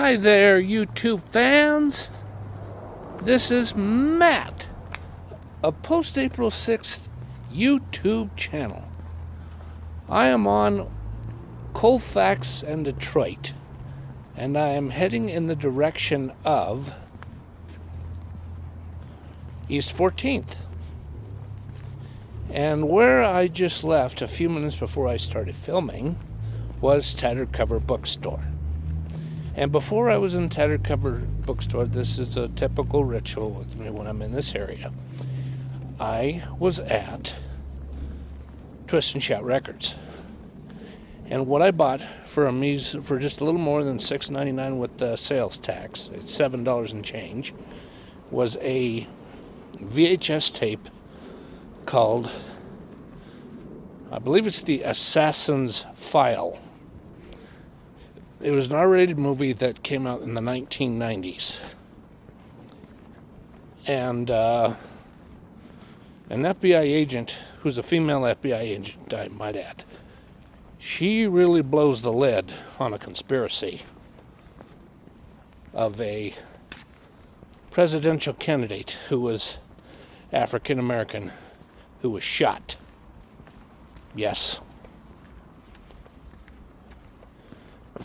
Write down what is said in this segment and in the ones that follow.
Hi there, YouTube fans. This is Matt of Post April 6th YouTube channel. I am on Colfax and Detroit, and I am heading in the direction of East 14th. And where I just left a few minutes before I started filming was Tattered Cover Bookstore. And before I was in Tattered Cover Bookstore, this is a typical ritual with me when I'm in this area. I was at Twist and Shout Records. And what I bought for just a little more than $6.99 with the sales tax, it's $7 and change, was a VHS tape called, I believe it's the Assassin's File. It was an R-rated movie that came out in the 1990s. And an FBI agent, who's a female FBI agent, I might add, she really blows the lid on a conspiracy of a presidential candidate who was African American who was shot. Yes.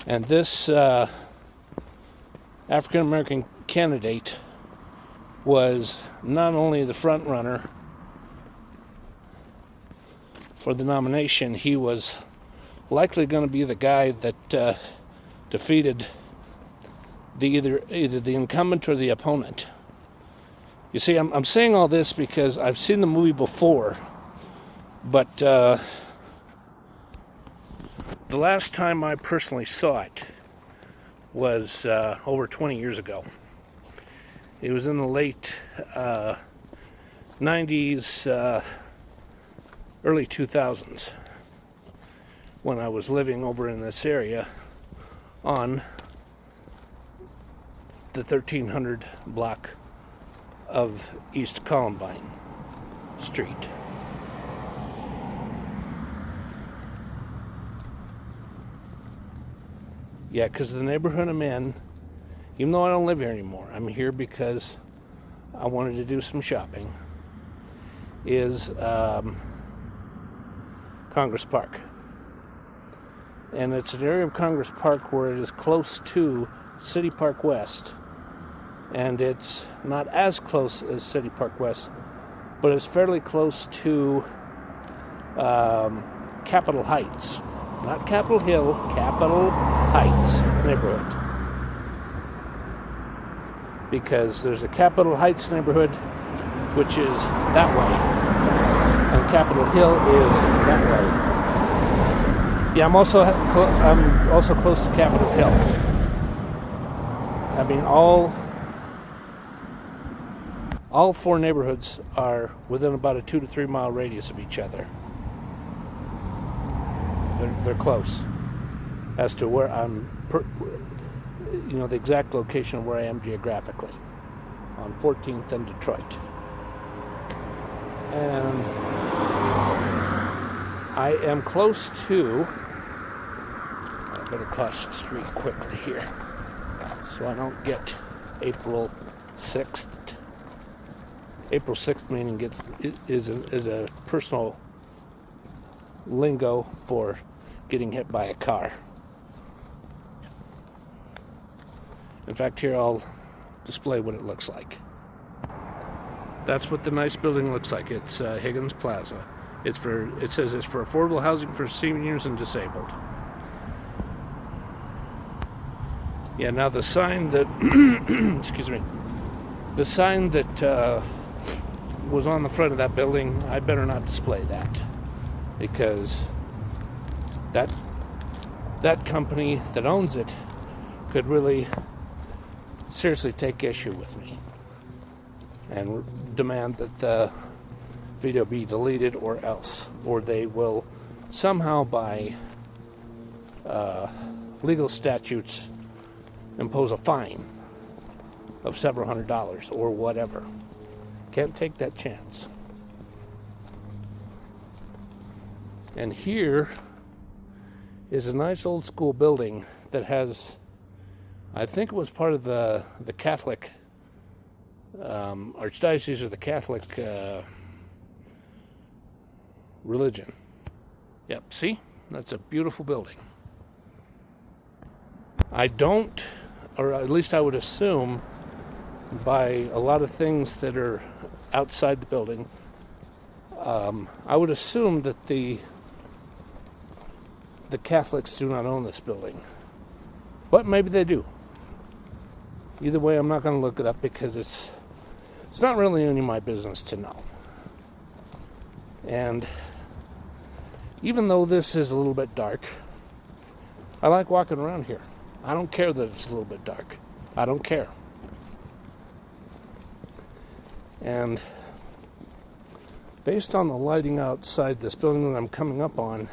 And this African American candidate was not only the front runner for the nomination, he was likely going to be the guy that defeated either the incumbent or the opponent. You see, I'm saying all this because I've seen the movie before, but the last time I personally saw it was over 20 years ago. It was in the late 90s, early 2000s, when I was living over in this area on the 1300 block of East Columbine Street. Yeah, because the neighborhood I'm in, even though I don't live here anymore, I'm here because I wanted to do some shopping, is Congress Park. And it's an area of Congress Park where it is close to City Park West. And it's not as close as City Park West, but it's fairly close to Capitol Heights. Not Capitol Hill, Capitol Heights neighborhood. Because there's a Capitol Heights neighborhood, which is that way, and Capitol Hill is that way. Yeah, I'm also close to Capitol Hill. I mean, all four neighborhoods are within about a 2 to 3 mile radius of each other. They're close as to where I'm, the exact location of where I am geographically on 14th and Detroit. And I am close to, I better cross the street quickly here so I don't get April 6th. April 6th meaning is a personal lingo for getting hit by a car. In fact, here I'll display what it looks like. That's what the nice building looks like. It's Higgins Plaza. It says it's for affordable housing for seniors and disabled. Yeah, now the sign that excuse me, the sign that was on the front of that building, I better not display that, because that company that owns it could really seriously take issue with me and demand that the video be deleted or else, or they will somehow by legal statutes impose a fine of several $100s or whatever. Can't take that chance. And here is a nice old school building that has I think it was part of the Catholic Archdiocese or the Catholic religion. Yep, see? That's a beautiful building. I don't, or at least I would assume, by a lot of things that are outside the building, I would assume that the Catholics do not own this building. But maybe they do. Either way, I'm not going to look it up because it's not really any of my business to know. And even though this is a little bit dark, I like walking around here. I don't care that it's a little bit dark. I don't care. And based on the lighting outside this building that I'm coming up on,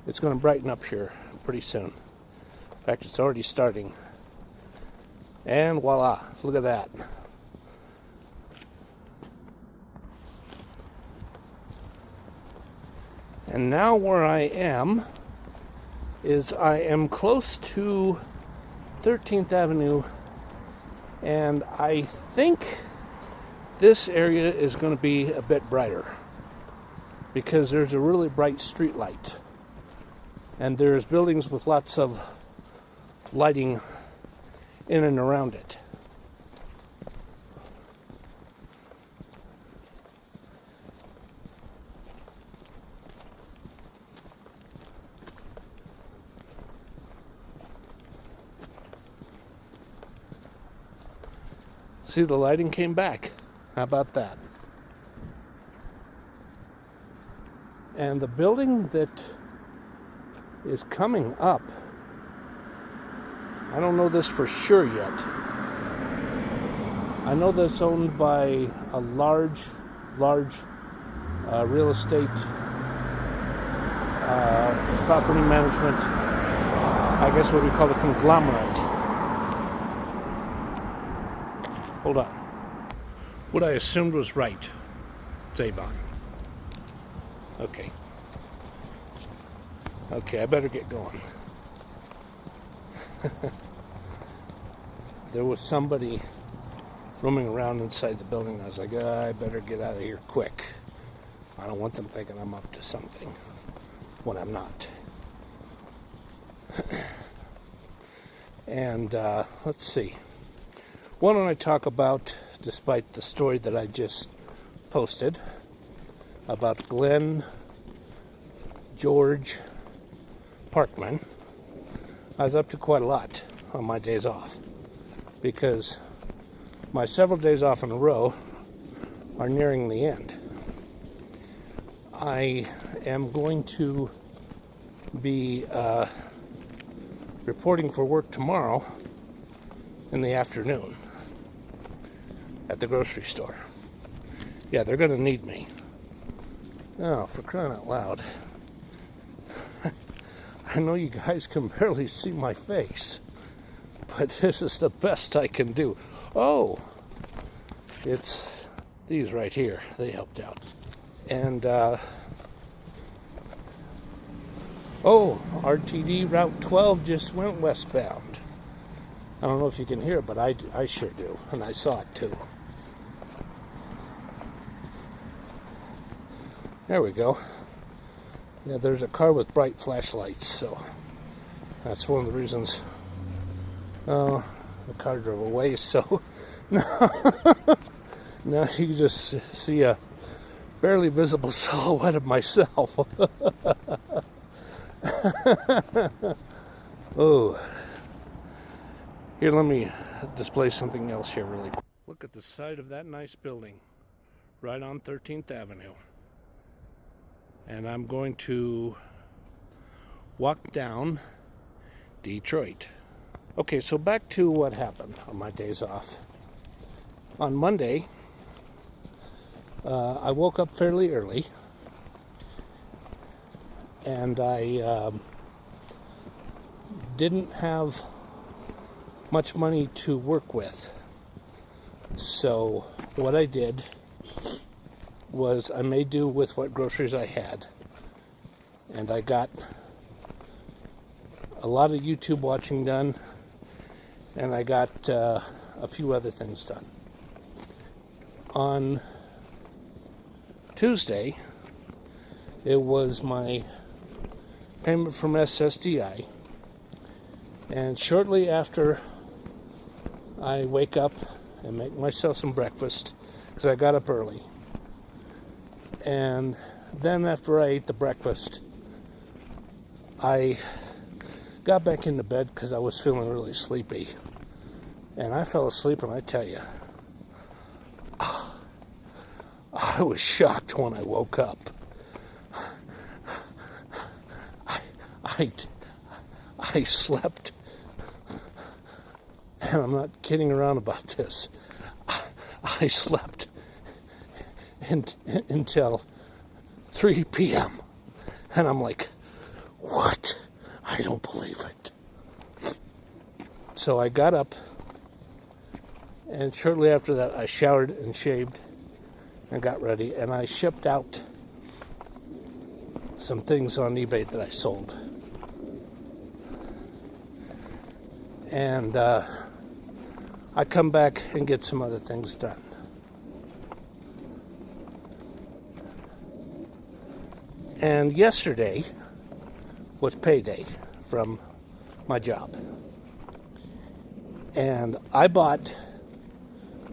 it's going to brighten up here pretty soon. In fact, it's already starting. And voila, look at that. And now where I am is I am close to 13th Avenue, and I think this area is going to be a bit brighter because there's a really bright street light, and there's buildings with lots of lighting in and around it. See, the lighting came back. How about that? And the building that is coming up, I don't know this for sure yet. I know that it's owned by a large real estate property management, I guess what we call a conglomerate. Hold on. What I assumed was right. It's Avon. Okay. Okay, I better get going. There was somebody roaming around inside the building. I was like, I better get out of here quick. I don't want them thinking I'm up to something when I'm not. And let's see. Why don't I talk about, despite the story that I just posted, about Glenn George Parkman. I was up to quite a lot on my days off because my several days off in a row are nearing the end. I am going to be reporting for work tomorrow in the afternoon at the grocery store. Yeah, they're going to need me. Oh, for crying out loud. I know you guys can barely see my face, but this is the best I can do. Oh, it's these right here. They helped out. And, oh, RTD Route 12 just went westbound. I don't know if you can hear it, but I sure do, and I saw it too. There we go. Yeah, there's a car with bright flashlights, so that's one of the reasons. Oh, the car drove away, so now you can just see a barely visible silhouette of myself. Oh. Here, let me display something else here really quick. Look at the side of that nice building right on 13th Avenue. And I'm going to walk down Detroit. Okay, so back to what happened on my days off. On Monday, I woke up fairly early, and I didn't have much money to work with. So what I did was I made do with what groceries I had, and I got a lot of YouTube watching done, and I got a few other things done. On Tuesday, it was my payment from SSDI, and shortly after I wake up and make myself some breakfast, because I got up early, and then after I ate the breakfast, I got back into bed because I was feeling really sleepy, and I fell asleep, and I tell you, I was shocked when I woke up. I slept, and I'm not kidding around about this. I slept until 3 p.m. And I'm like, what? I don't believe it. So I got up, and shortly after that, I showered and shaved and got ready, and I shipped out some things on eBay that I sold. And I come back and get some other things done. And yesterday was payday from my job. And I bought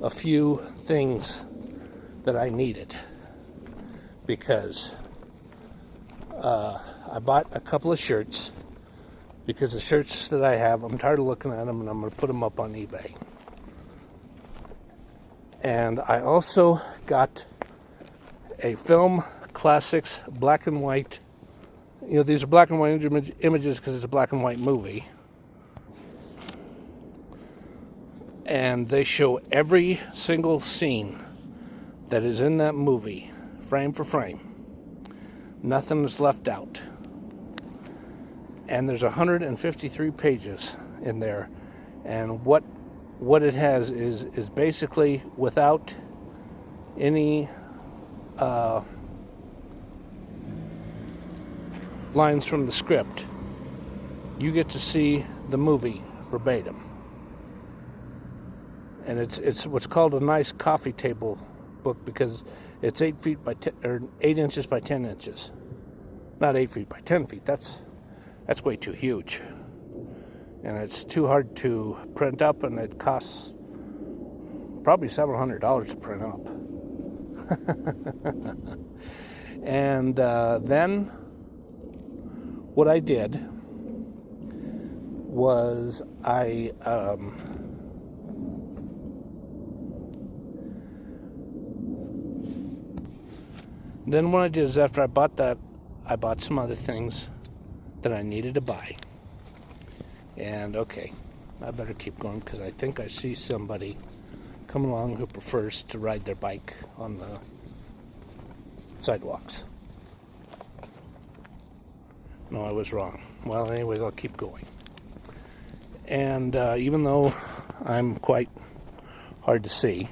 a few things that I needed, because I bought a couple of shirts, because the shirts that I have, I'm tired of looking at them, and I'm going to put them up on eBay. And I also got a Film Classics black and white. You know, these are black and white images because it's a black and white movie. And they show every single scene that is in that movie, frame for frame. Nothing is left out. And there's 153 pages in there. And what it has is basically, without any lines from the script, you get to see the movie verbatim. And it's what's called a nice coffee table book, because it's 8 inches by 10 inches. Not 8 feet by 10 feet. That's way too huge. And it's too hard to print up, and it costs probably $700 to print up. And then what I did was then what I did is, after I bought that, I bought some other things that I needed to buy. And okay, I better keep going, because I think I see somebody come along who prefers to ride their bike on the sidewalks. No, I was wrong. Well, anyways, I'll keep going. And even though I'm quite hard to see,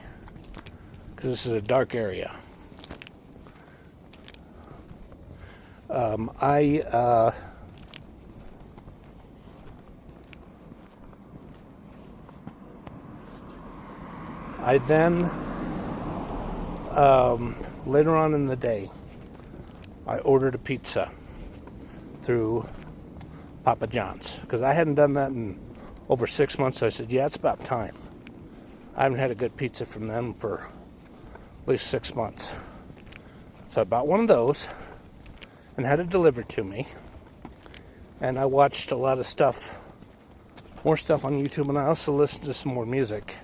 because this is a dark area, I then, later on in the day, I ordered a pizza through Papa John's, because I hadn't done that in over 6 months. I said, yeah, it's about time. I haven't had a good pizza from them for at least 6 months. So I bought one of those and had it delivered to me. And I watched a lot of stuff, more stuff on YouTube, and I also listened to some more music.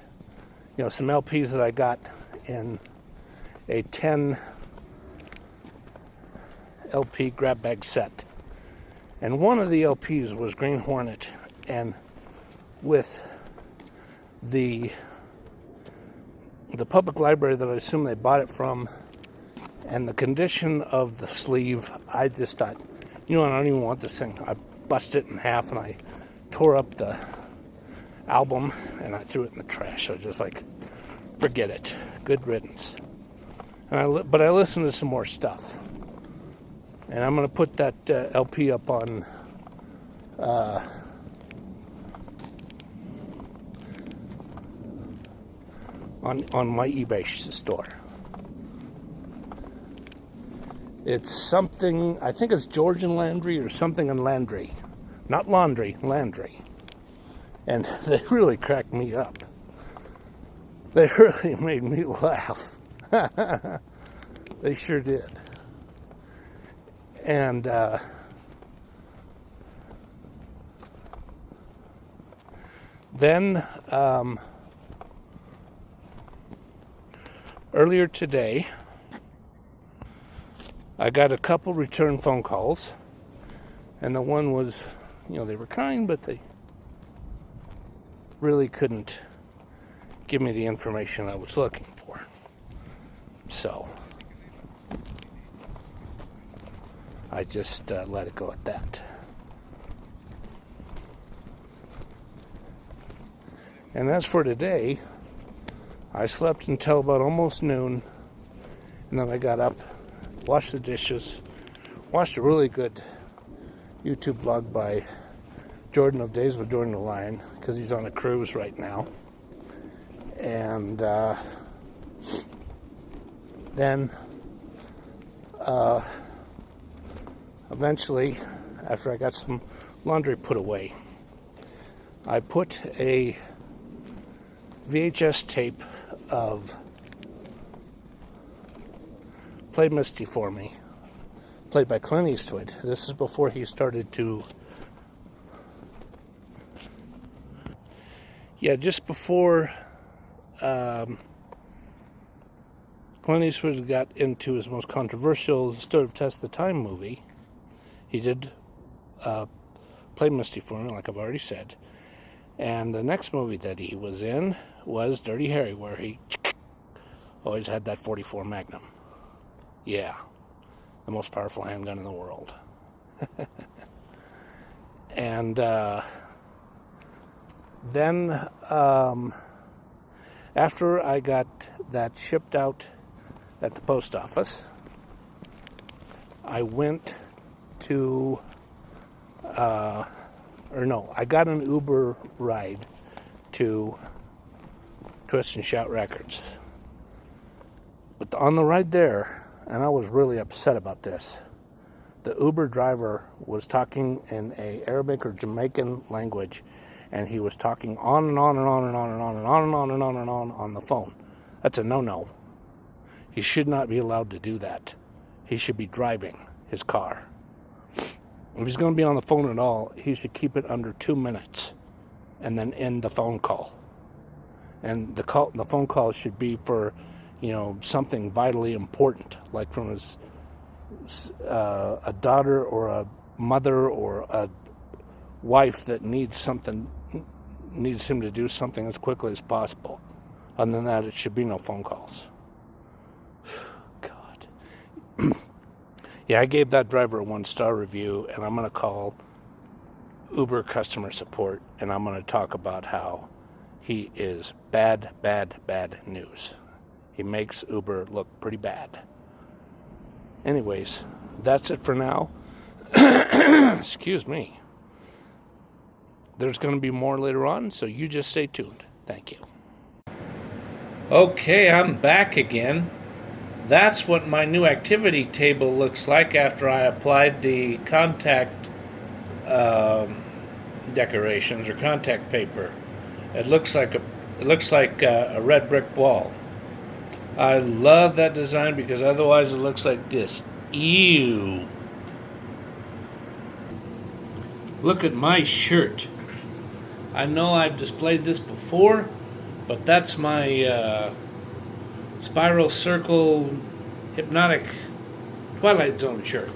You know, some LPs that I got in a 10 LP grab bag set. And one of the LPs was Green Hornet, and with the public library that I assume they bought it from, and the condition of the sleeve, I just thought, you know, I don't even want this thing. I busted it in half, and I tore up the album, and I threw it in the trash. I was just like, forget it. Good riddance. But I listened to some more stuff. And I'm going to put that LP up on on my eBay store. It's something, I think it's Georgian Landry or something in Landry. Not laundry, Landry. And they really cracked me up. They really made me laugh. They sure did. And then earlier today, I got a couple return phone calls, and the one was, they were kind, but they really couldn't give me the information I was looking for. So I just let it go at that. And as for today, I slept until about almost noon, and then I got up, washed the dishes, watched a really good YouTube vlog by Jordan of Days with Jordan the Lion, because he's on a cruise right now. And then eventually, after I got some laundry put away, I put a VHS tape of Play Misty for Me, played by Clint Eastwood. This is before he started to, just before Clint Eastwood got into his most controversial Story of Test the Time movie. He did Play Misty for Me, like I've already said. And the next movie that he was in was Dirty Harry, where he always had that .44 Magnum. Yeah, the most powerful handgun in the world. And then after I got that shipped out at the post office, I went to, I got an Uber ride to Twist and Shout Records. But on the ride there, and I was really upset about this, the Uber driver was talking in a Arabic or Jamaican language, and he was talking on and on and on and on and on and on and on and on and on the phone. That's a no-no. He should not be allowed to do that. He should be driving his car. If he's going to be on the phone at all, he should keep it under 2 minutes and then end the phone call. And the phone call should be for, something vitally important, like from a daughter or a mother or a wife that needs him to do something as quickly as possible. Other than that, it should be no phone calls. God. Yeah, I gave that driver a 1-star review, and I'm going to call Uber customer support, and I'm going to talk about how he is bad news. He makes Uber look pretty bad. Anyways, that's it for now. Excuse me. There's going to be more later on, so you just stay tuned. Thank you. Okay, I'm back again. That's what my new activity table looks like after I applied the contact decorations or contact paper. It looks like a red brick wall. I love that design because otherwise it looks like this. Ew. Look at my shirt. I know I've displayed this before, but that's my Spiral Circle Hypnotic Twilight Zone shirt.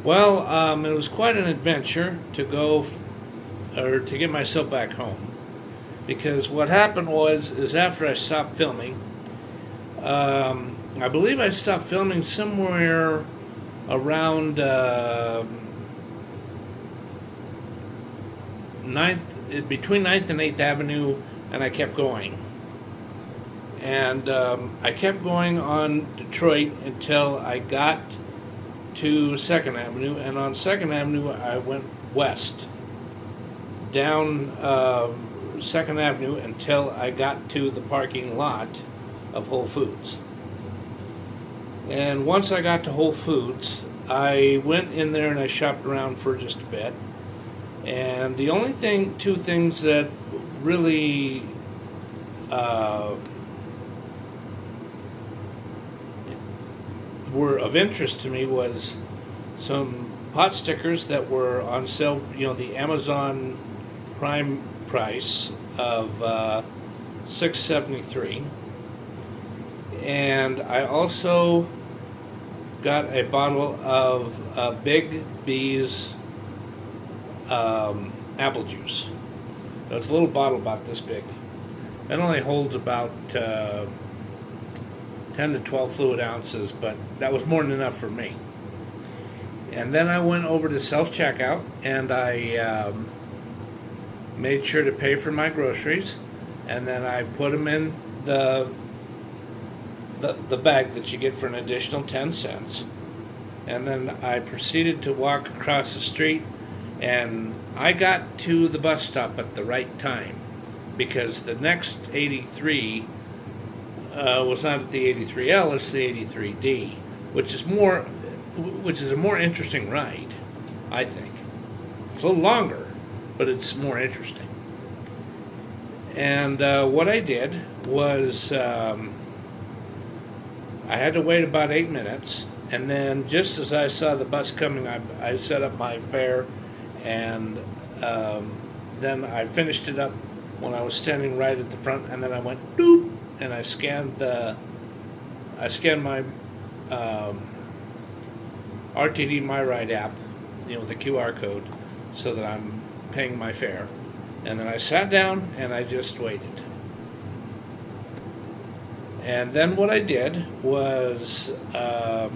Well, it was quite an adventure to to get myself back home. Because what happened is after I stopped filming, I believe I stopped filming somewhere around between 9th and 8th Avenue, and I kept going. And I kept going on Detroit until I got to 2nd Avenue, and on 2nd Avenue I went west, down 2nd Avenue until I got to the parking lot of Whole Foods. And once I got to Whole Foods, I went in there and I shopped around for just a bit. And the only two things that really were of interest to me was some pot stickers that were on sale, the Amazon Prime price of $6.73. And I also got a bottle of Big B's apple juice. It's a little bottle about this big. It only holds about 10 to 12 fluid ounces, but that was more than enough for me. And then I went over to self-checkout, and I made sure to pay for my groceries, and then I put them in the bag that you get for an additional 10 cents. And then I proceeded to walk across the street, and I got to the bus stop at the right time, because the next 83 was not at the 83L, it's the 83D, which is a more interesting ride, I think. It's a little longer, but it's more interesting. And what I did was I had to wait about 8 minutes, and then just as I saw the bus coming, I set up my fare, and then I finished it up when I was standing right at the front, and then I went doop, and I scanned my RTD My Ride app, the QR code, so that I'm paying my fare. And then I sat down and I just waited. And then what I did was I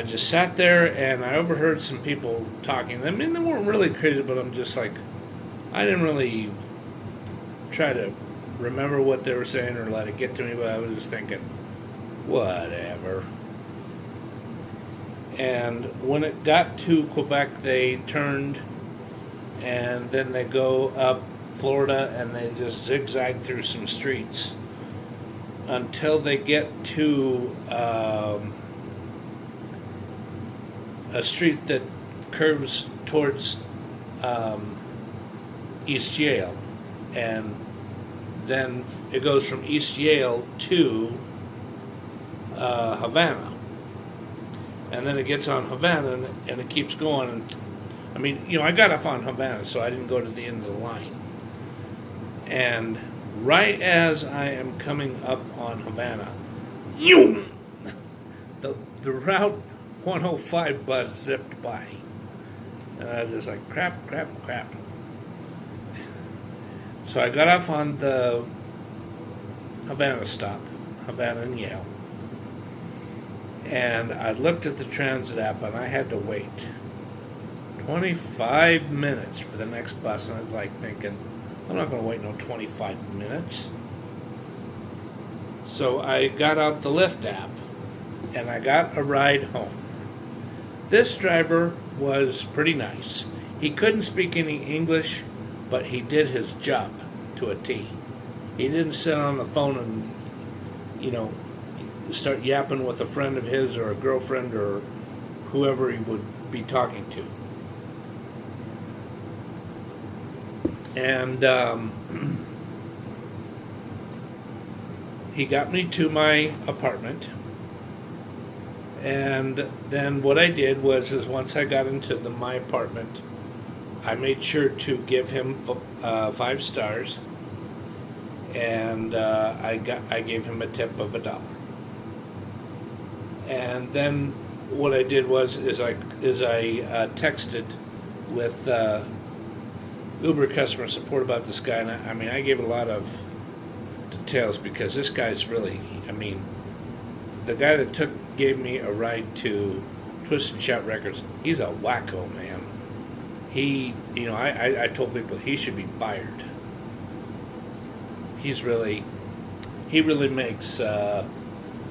just sat there and I overheard some people talking. I mean, they weren't really crazy, but I'm just like, I didn't really try to remember what they were saying or let it get to me, but I was just thinking, whatever. And when it got to Quebec, they turned, and then they go up Florida, and they just zigzag through some streets until they get to a street that curves towards East Yale, and then it goes from East Yale to Havana. And then it gets on Havana, and it keeps going. And I mean, I got off on Havana, so I didn't go to the end of the line. And right as I am coming up on Havana, the Route 105 bus zipped by. And I was just like, crap. So I got off on the Havana stop, Havana and Yale. And I looked at the transit app, and I had to wait 25 minutes for the next bus. And I was like thinking, I'm not going to wait no 25 minutes. So I got out the Lyft app, and I got a ride home. This driver was pretty nice. He couldn't speak any English, but he did his job to a T. He didn't sit on the phone and, start yapping with a friend of his or a girlfriend or whoever he would be talking to. And he got me to my apartment. And then what I did was once I got into my apartment, I made sure to give him 5 stars, and I gave him a tip of $1. And then what I did was I texted with Uber customer support about this guy, and I gave a lot of details because this guy's really, the guy that gave me a ride to Twist and Shout Records, he's a wacko, man. He, I told people he should be fired. He really makes Uber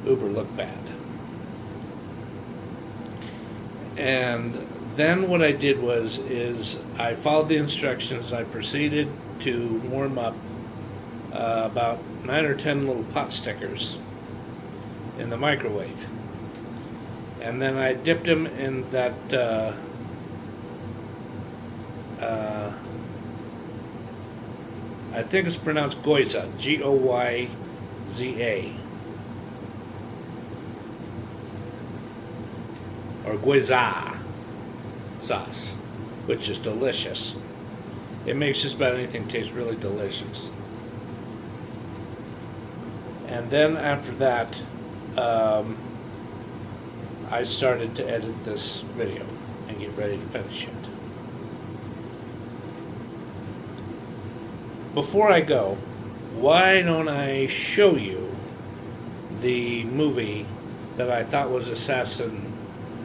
look bad. And then what I did is I followed the instructions. I proceeded to warm up about 9 or 10 little pot stickers in the microwave. And then I dipped them in that I think it's pronounced Goyza, Goyza, or Goyza sauce, which is delicious. It makes just about anything taste really delicious. And then after that, I started to edit this video and get ready to finish it. Before I go, why don't I show you the movie that I thought was Assassin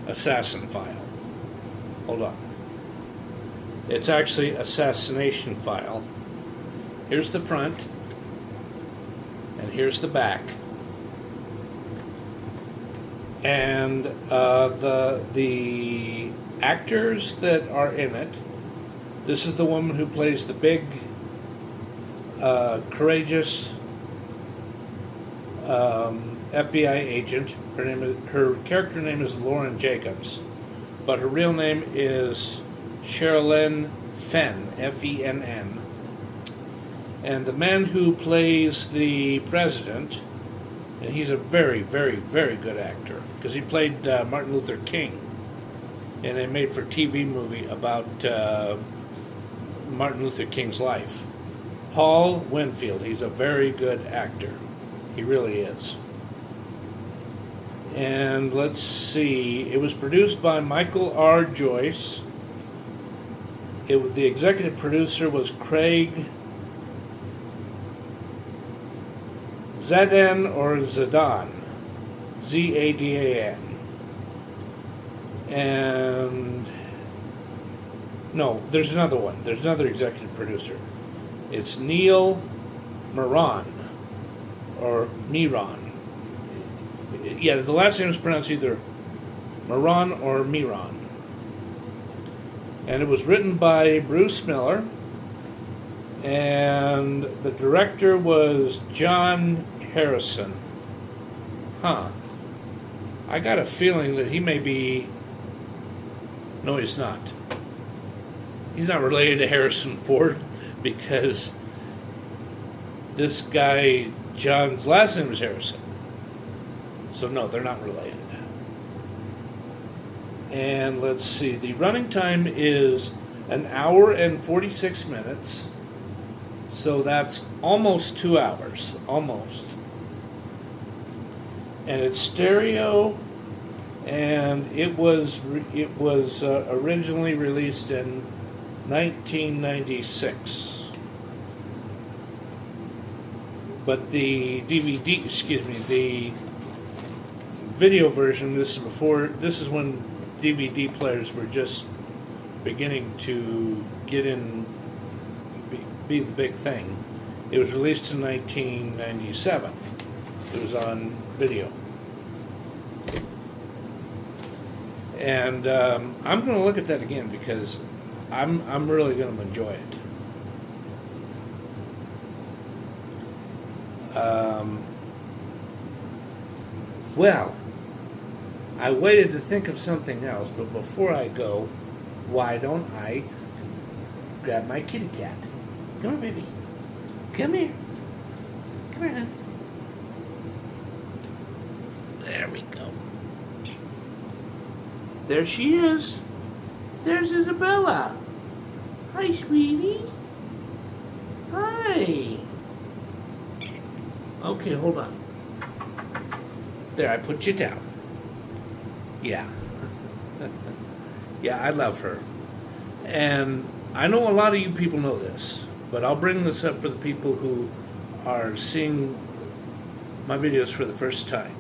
File? Hold on. It's actually Assassination File. Here's the front, and here's the back. And the actors that are in it, this is the woman who plays the big, courageous FBI agent. Her character name is Lauren Jacobs, but her real name is Sherilyn Fenn, Fenn. And the man who plays the president, and he's a very, very, very good actor, because he played Martin Luther King in a made-for-TV movie about Martin Luther King's life. Paul Winfield, he's a very good actor. He really is. And let's see, it was produced by Michael R. Joyce. The executive producer was Craig Zadan or Zadan, Zadan. And no, there's another one. There's another executive producer. It's Neil Moran, or Miran. Yeah, the last name is pronounced either Moran or Miran. And it was written by Bruce Miller, and the director was John Harrison. Huh. I got a feeling that he may be... No, he's not. He's not related to Harrison Ford, because this guy, John's last name is Harrison. So no, they're not related. And let's see, the running time is 1 hour and 46 minutes. So that's almost 2 hours, almost. And it's stereo, and it was originally released in 1996. But the the video version, this is when DVD players were just beginning to get in, be the big thing. It was released in 1997. It was on video. And I'm going to look at that again because I'm really going to enjoy it. Well, I waited to think of something else, but before I go, why don't I grab my kitty cat? Come here, baby. Come here. Come here, hon. There we go. There she is. There's Isabella. Hi, sweetie. Hi. Okay, hold on. There, I put you down. Yeah. Yeah, I love her. And I know a lot of you people know this, but I'll bring this up for the people who are seeing my videos for the first time.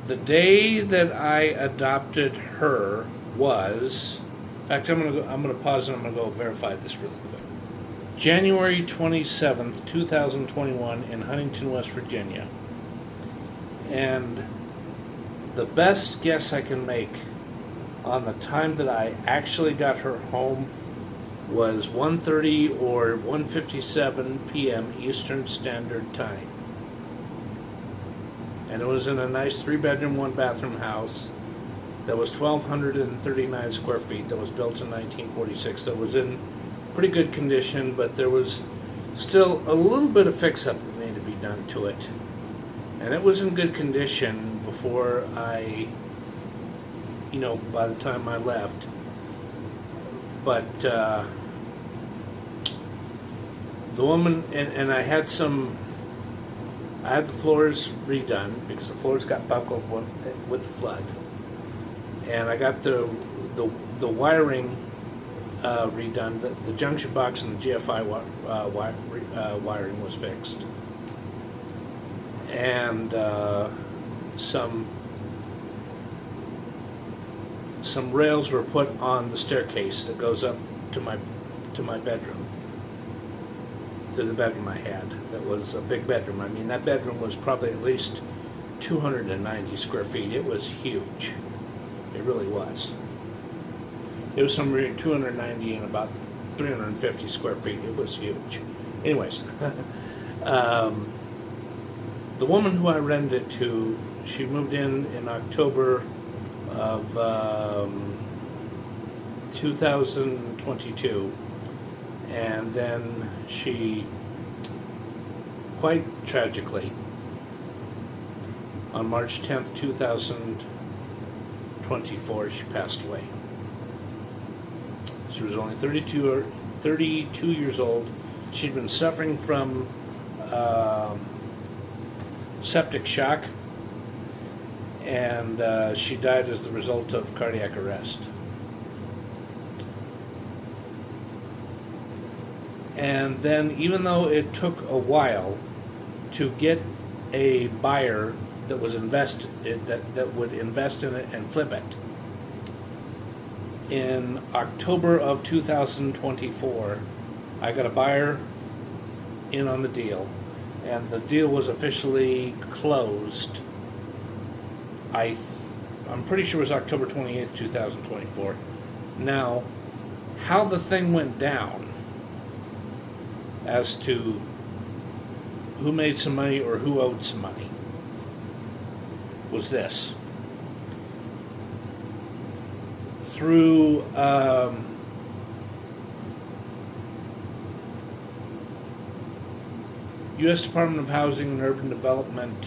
The day that I adopted her was, in fact, I'm gonna pause and I'm gonna go verify this really quick. January 27th, 2021 in Huntington, West Virginia. And the best guess I can make on the time that I actually got her home was 1:30 or 1:57 p.m. Eastern Standard Time. And it was in a nice 3-bedroom, 1-bathroom house that was 1,239 square feet, that was built in 1946, that was in pretty good condition, but there was still a little bit of fix-up that needed to be done to it. And it was in good condition before I, by the time I left. But the woman, and I had the floors redone because the floors got buckled with the flood. And I got the wiring redone. The junction box and the GFI wiring was fixed. And some rails were put on the staircase that goes up to my bedroom, to the bedroom I had. That was a big bedroom. I mean, that bedroom was probably at least 290 square feet. It was huge. It really was. It was somewhere between 290 and about 350 square feet. It was huge. Anyways, the woman who I rented it to, she moved in October of 2022, and then she, quite tragically, on March 10th, 2024, she passed away. She was only 32 years old. She'd been suffering from septic shock, and she died as the result of cardiac arrest. And then, even though it took a while to get a buyer that was invested, that would invest in it and flip it, in October of 2024, I got a buyer in on the deal, and the deal was officially closed. I'm pretty sure it was October 28th, 2024. Now, how the thing went down as to who made some money or who owed some money was this. Through U.S. Department of Housing and Urban Development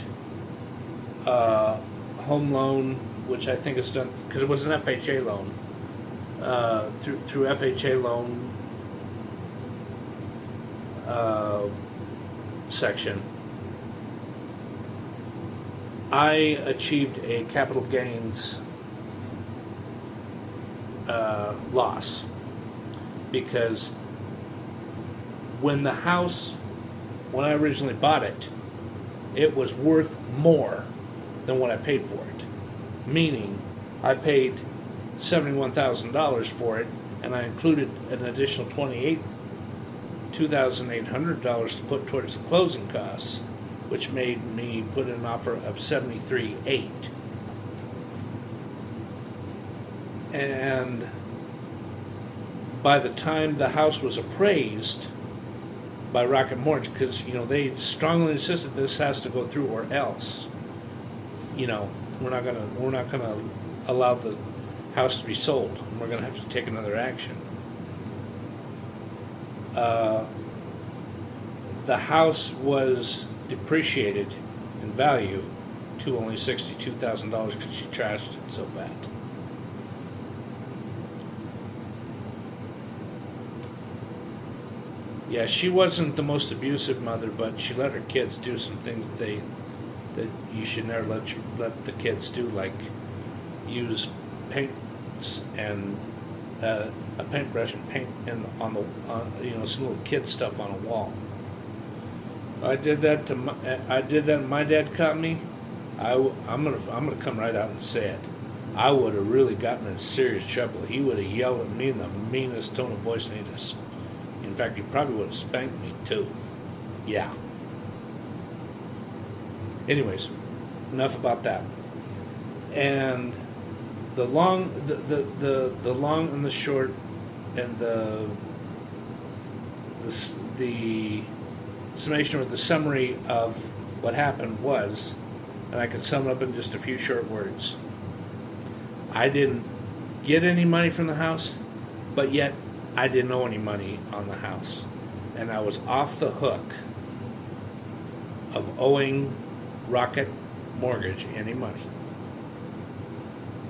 home loan, which I think is done because it was an FHA loan, through FHA loan section, I achieved a capital gains loss, because when I originally bought it, it was worth more than what I paid for it. Meaning, I paid $71,000 for it, and I included an additional $2,800 to put towards the closing costs, which made me put in an offer of $73,800. And by the time the house was appraised by Rocket Mortgage, because they strongly insisted this has to go through, or else, we're not gonna allow the house to be sold, and we're gonna have to take another action. The house was depreciated in value to only $62,000 because she trashed it so bad. Yeah, she wasn't the most abusive mother, but she let her kids do some things that you should never let the kids do, like use paints and a paintbrush and paint on some little kid stuff on a wall. I did that and my dad caught me. I'm gonna come right out and say it. I would have really gotten in serious trouble. He would have yelled at me in the meanest tone of voice, and in fact, he probably would have spanked me too. Yeah. Anyways, enough about that. And the long the long and the short and the summation or the summary of what happened was, and I could sum it up in just a few short words. I didn't get any money from the house, but yet I didn't owe any money on the house. And I was off the hook of owing Rocket Mortgage any money.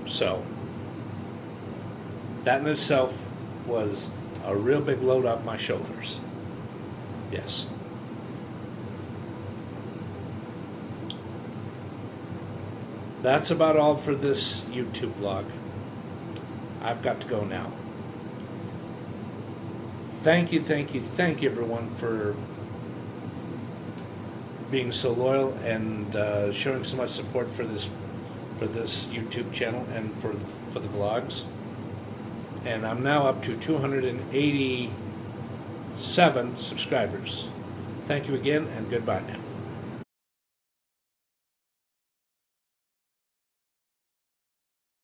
So, that in itself was a real big load off my shoulders. Yes. That's about all for this YouTube vlog. I've got to go now. Thank you everyone for being so loyal and showing so much support for this YouTube channel and for the vlogs. And I'm now up to 287 subscribers. Thank you again, and goodbye now.